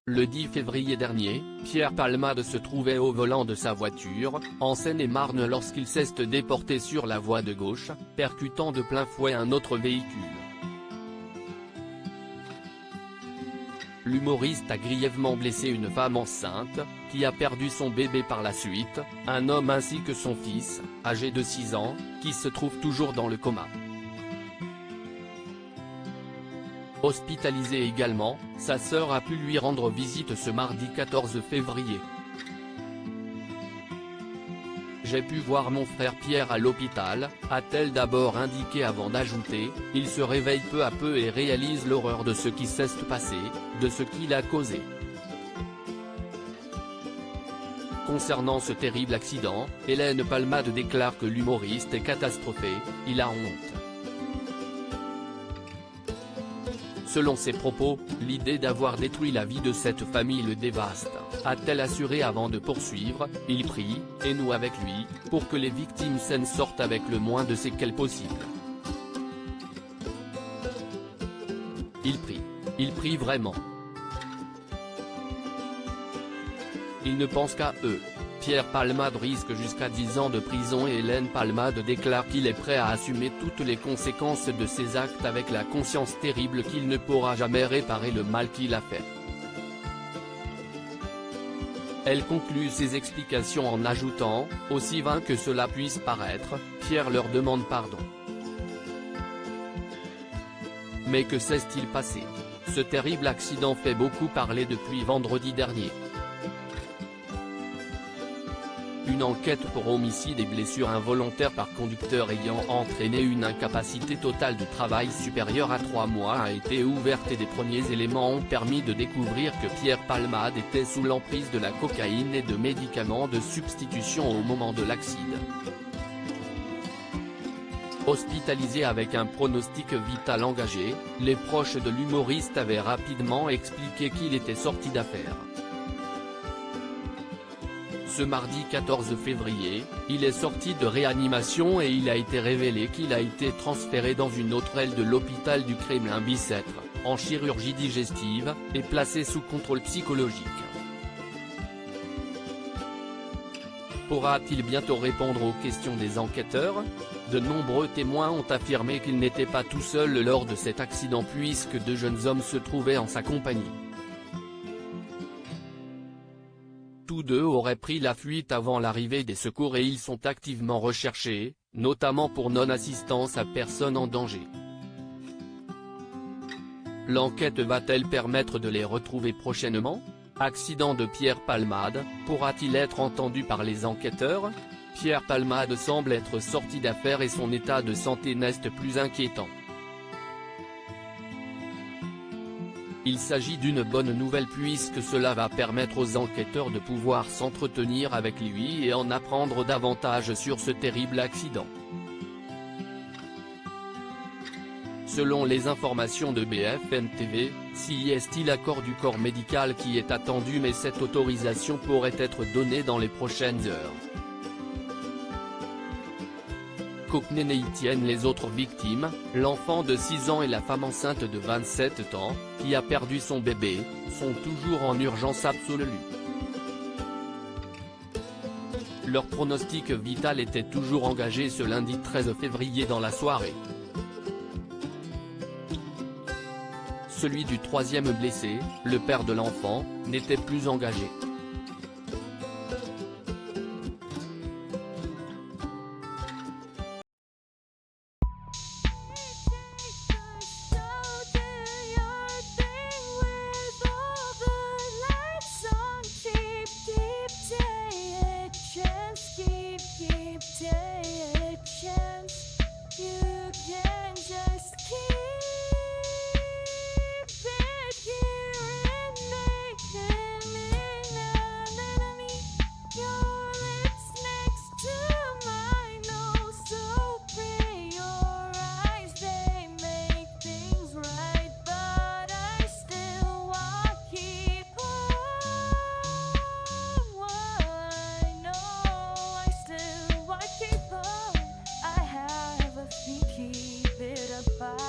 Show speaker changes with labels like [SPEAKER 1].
[SPEAKER 1] Le 10 février dernier, Pierre Palmade se trouvait au volant de sa voiture, en Seine-et-Marne lorsqu'il s'est déporté sur la voie de gauche, percutant de plein fouet un autre véhicule. L'humoriste a grièvement blessé une femme enceinte, qui a perdu son bébé par la suite, un homme ainsi que son fils, âgé de 6 ans, qui se trouve toujours dans le coma. Hospitalisé également, sa sœur a pu lui rendre visite ce mardi 14 février. J'ai pu voir mon frère Pierre à l'hôpital, a-t-elle d'abord indiqué avant d'ajouter, il se réveille peu à peu et réalise l'horreur de ce qui s'est passé, de ce qu'il a causé. Concernant ce terrible accident, Hélène Palmade déclare que l'humoriste est catastrophé, il a honte. Selon ses propos, l'idée d'avoir détruit la vie de cette famille le dévaste, a-t-elle assuré avant de poursuivre, il prie, et nous avec lui, pour que les victimes s'en sortent avec le moins de séquelles possible. Il prie vraiment. Il ne pense qu'à eux. Pierre Palmade risque jusqu'à 10 ans de prison et Hélène Palmade déclare qu'il est prêt à assumer toutes les conséquences de ses actes avec la conscience terrible qu'il ne pourra jamais réparer le mal qu'il a fait. Elle conclut ses explications en ajoutant, aussi vain que cela puisse paraître, Pierre leur demande pardon. Mais que s'est-il passé? Ce terrible accident fait beaucoup parler depuis vendredi dernier. Une enquête pour homicide et blessure involontaire par conducteur ayant entraîné une incapacité totale de travail supérieure à 3 mois a été ouverte et des premiers éléments ont permis de découvrir que Pierre Palmade était sous l'emprise de la cocaïne et de médicaments de substitution au moment de l'accident. Hospitalisé avec un pronostic vital engagé, les proches de l'humoriste avaient rapidement expliqué qu'il était sorti d'affaire. Ce mardi 14 février, il est sorti de réanimation et il a été révélé qu'il a été transféré dans une autre aile de l'hôpital du Kremlin-Bicêtre, en chirurgie digestive, et placé sous contrôle psychologique. Pourra-t-il bientôt répondre aux questions des enquêteurs? De nombreux témoins ont affirmé qu'il n'était pas tout seul lors de cet accident puisque 2 jeunes hommes se trouvaient en sa compagnie. Tous 2 auraient pris la fuite avant l'arrivée des secours et ils sont activement recherchés, notamment pour non-assistance à personne en danger. L'enquête va-t-elle permettre de les retrouver prochainement? Accident de Pierre Palmade, pourra-t-il être entendu par les enquêteurs? Pierre Palmade semble être sorti d'affaire et son état de santé n'est plus inquiétant. Il s'agit d'une bonne nouvelle puisque cela va permettre aux enquêteurs de pouvoir s'entretenir avec lui et en apprendre davantage sur ce terrible accident. Selon les informations de BFM TV, c'est l'accord du corps médical qui est attendu mais cette autorisation pourrait être donnée dans les prochaines heures. Qu'aucun y tienne les autres victimes, l'enfant de 6 ans et la femme enceinte de 27 ans, qui a perdu son bébé, sont toujours en urgence absolue. Leur pronostic vital était toujours engagé ce lundi 13 février dans la soirée. Celui du 3e blessé, le père de l'enfant, n'était plus engagé.
[SPEAKER 2] Keep it apart.